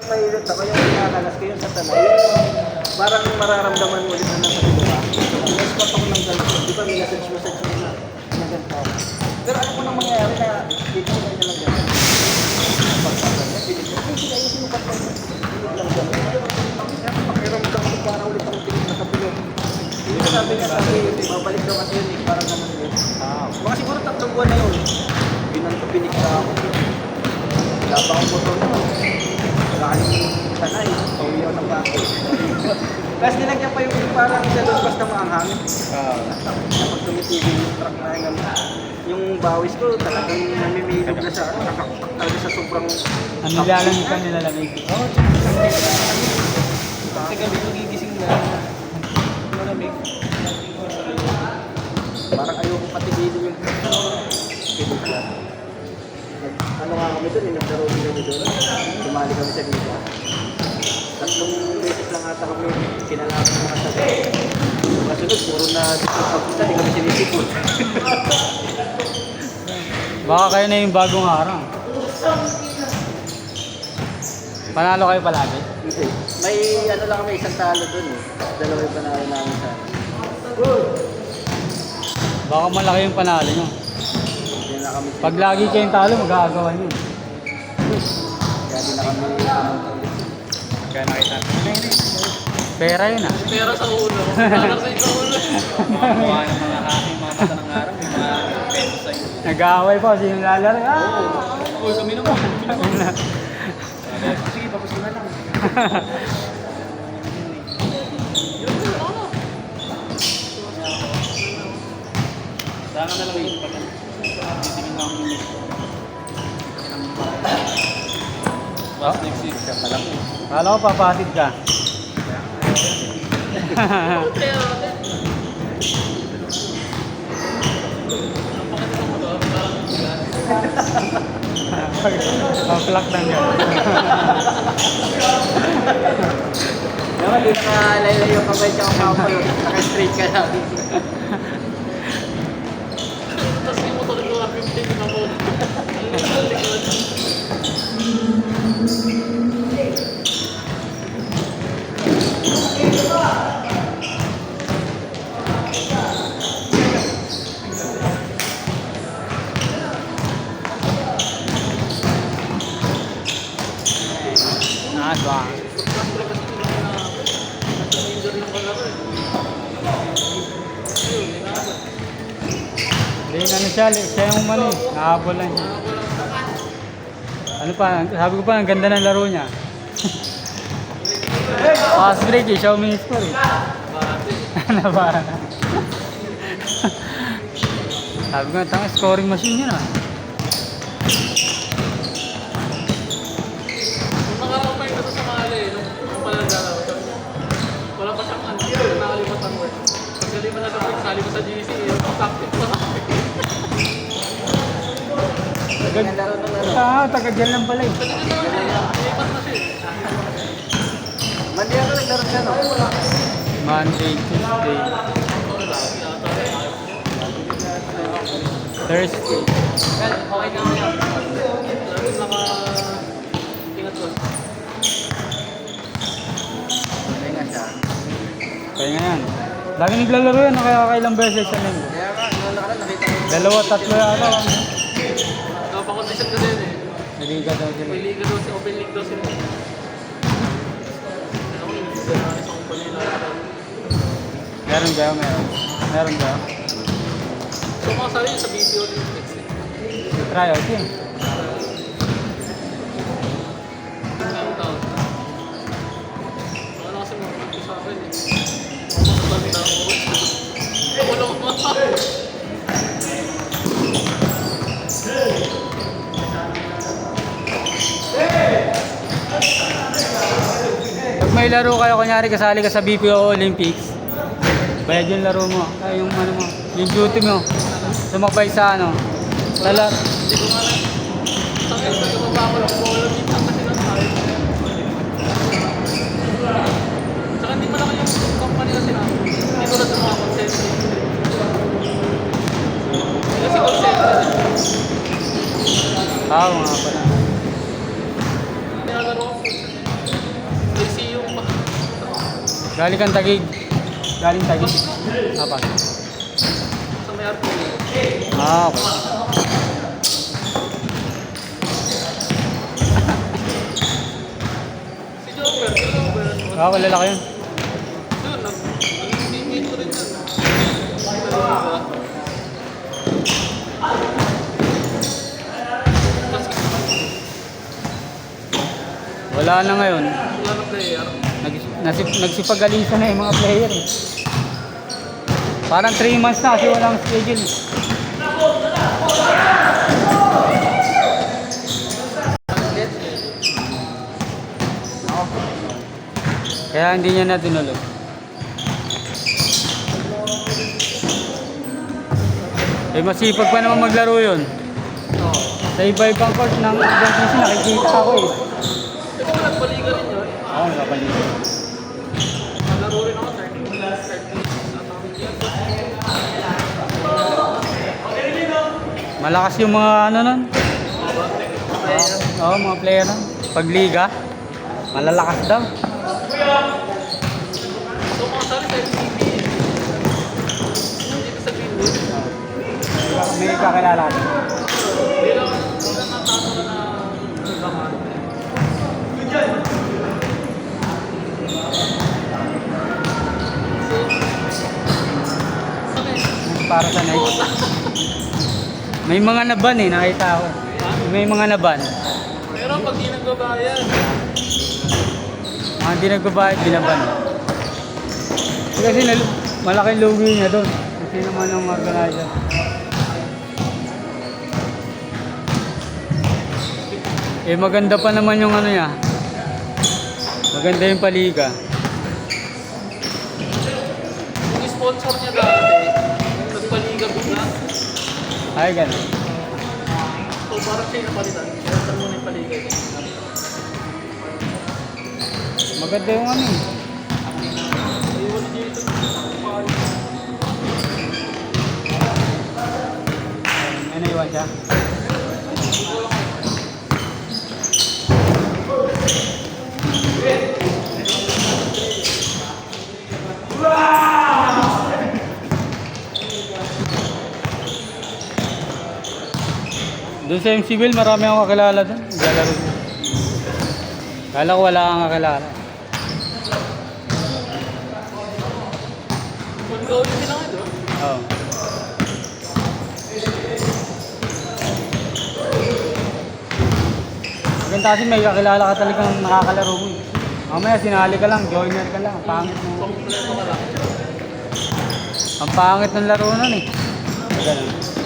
mahirap ako yung nakakalas ko yun sa tanay. Parang mararamdaman mo ulit na nasa diba? Na-spot ako ng ganito. Di ba may message mo na ganito. Pero ano po nang mangyayari na dito ko na lang ganito. Pagkakas na, pilit ko. Ay, sila yung sinukat ko. Pilit lang ganito. Pakiramdam ko para ulit akong pilit na kapilot. Yung sabi niya sa akin, babalik daw kasi yun eh, parang naman yun. Mga siguro 3 buwan na yun. Pinik na ako. Wala pa akong motor naman. Wala kayong tanay. Pauwi ako ng bako. Tapos nilagyan pa yung parang sa lumabas na maanghang. Kapag tumitigil yung truck na yung bawis ko talagang namimilog na sa nakakakak talaga sa sobrang... Ang nilalamig ka nilalamig? Oo, kasi gabi nagigising na. Malamig. Parang ayoko patigilin yung pilit lang. Ano nga kami doon, naglaro din kami doon. Sumali kami sa liga. 3 beses lang ata kami kinalaman ng mga sabi. Kasunod, puro na pagpunta, di kami sinisipot. Baka kayo na yung bagong harang. Panalo kayo palagi? Okay. May ano lang kami, isang talo doon eh. 2 yung panalo namin sa... Baka malaki yung panalo nyo. Hindi na kami... Pag lagi kayong talo, mag-aagawan nyo. Kaya di na kami... Kaya nakita. Pera yun ah. Pera sa ulo. Parang sa isang ulo. Mukha ng mga aking mga mata ng araw. May mga peso sa'yo. Nag-aaway pa. Sino lalaro? Uy, kami naman. Sige, tapos na lang. Sana na lang yung pagkakas. Titingin lang kami. Last next week. Siya pala ko. Kala ko papatid ka. Paplak lang ka. Dapat di nakalaylay yung kamay tsaka kapalot. Naka-straight ka lang. Tapos yung motor ko, 15 na po. Ba? Hindi ano siya yung mali. Nakahabol lang siya. Ano pa, sabi ko pa, ang ganda ng laro niya. Fast break eh, siya uminiscore eh. Ano ba? Sabi ko, tanga scoring machine yun ah. Nakarang pa yung sa Mali, nung palalala ko. Wala pa siyang anti, nakalimutan ko. Pagkali pa na sa sali ko sa GC, tactic pa. Nagandaro ng ano. Taga dyan lang pala eh. Lipat na siya. Mandi ako naglaro ka no? Monday, Tuesday, Thursday. Okay ka ngayon. Lagi naka-ingat ko. Hindi nga siya. Kaya nga yan. Lagi naglalaro yan, nakakailang beses siya nang. Kaya nga, noon nakaraan nakita ko. 2, 3 yata. Napakondisyon ko din eh. Naliga daw sila. May liga daw, open league daw sila. Ako yung isa na isang kumpanya na. Meron ba? Meron ba? So mga sali sa BPO Olympics eh. Tryout yun. Ngayong taon. Ano kasi mga sa akin eh. Mas dami na ako. Wala ko mga. Pag may laro kayo, kunyari kasali ka sa BPO Olympics, bayad yung laro mo. Ay, yung ano mo, yung duty mo. Sumabay sa ano. Talat. Hindi ko nga lang. Sakit na gumaba ako ng polo. Minsan kasi lang tayo. Saka hindi malaki yung company na sinabi. Hindi ko na sa mga consent. Kasi consent. Oo nga pala. Nilalaro ko. Galing kang Taguig. Galing Taguig. Apa? Sa may RP. Ah, okay. Si Joker, Ah, lalaki yun. Doon, nag-teammate ko rin yan. Talaga. Wala na ngayon. Wala na player. Nagsipagalisan na yung mga player eh. Parang 3 months na kasi walang schedule. Kaya hindi niya na tinuloy. Eh masipag pa naman maglaro yun. Oo. Sa iba-ibang court ng ibang PC nakikita ako eh. Di ba nagpaliga rin yun? Oo, nakapalitan. Laro rin ako, 30 Malakas yung mga ano nun. Oo, mga player nun. Pagliga, malalakas daw. So, mga sari sa FCB. Dito sa Greenwood. May kakilala ka. Hindi lang natatawa na nagkaman. Para sa night. May mga naban eh, nakita ako. May mga naban. Pero pag di nagbabayad, Mga hindi nagbabayad, binaban. Kasi malaking lugi niya doon. Kasi naman ang organizer. Eh maganda pa naman yung ano niya. Maganda yung paliga. yung sponsor niya dati, nagpaliga bigla. Ay, ganun. So parang siya yung napalitan. Kaya mo na yung paliga. Maganda yung ano eh. Iwan ni Jason. May naiwan siya. Doon sa MCBL, marami akong kakilala doon. Naglalaro doon. Kala ko wala kang kakilala. Mag-going sila nga doon. Oo. Maganda kasi may kakilala ka talagang nakakalaro mo. Eh. Mamaya sinali ka lang, joiner ka lang. Ang pangit mo. Kompleto ka lang. Ang pangit ng laro nun eh. Ganun.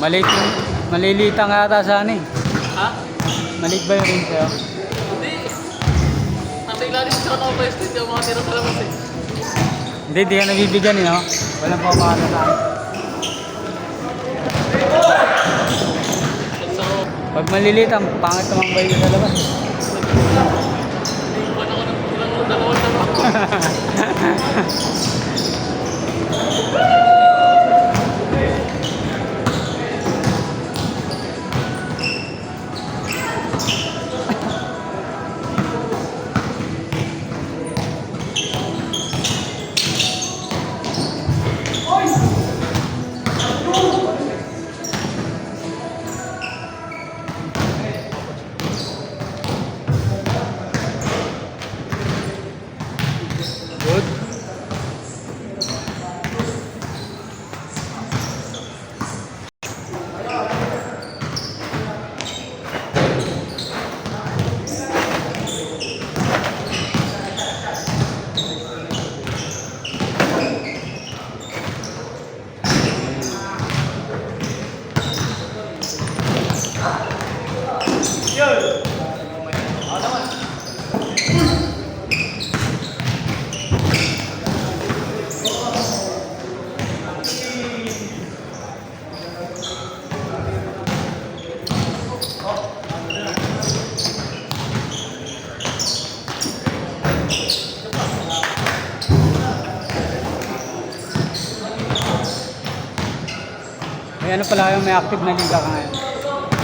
Maliit yung, maliliit ang ata sana eh. Ha? Maliit ba yung rin sa'yo? Hindi. Nasa ilalim siya ako pwesto, hindi ako makatira sa labas eh. Hindi, di ka nabibigyan eh, no? Walang pamahalo sa akin. So, Pag maliliit, ang pangit naman ba yun sa labas? hindi ko na ako ng ilang dalawang dalawa. Good. May ano pala yung may active na liga ka ngayon?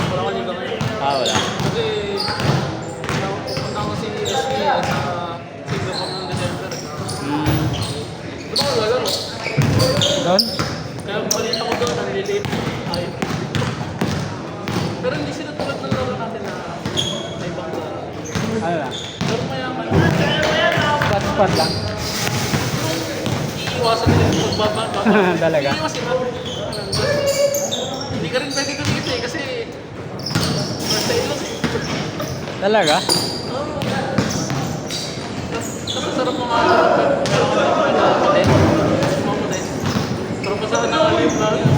Wala ko liga ngayon. Wala. Kasi, pupunta ko si SB at Singapore ng December. Doon ako lalaro. Doon? Kaya balita ko doon, ang liliit. Ayun. Pero hindi sila tulad ng laro natin na may ibang laro. Ano lang? Pero mayaman. Spot lang. Iiwasan nila yung pagbaba. Talaga? Iiwasan nila. Hindi ka rin pwede kumita eh kasi basta ilos eh. Talaga? Oo. Kasi sarap mga meron ka din mga model. Pero basta na yung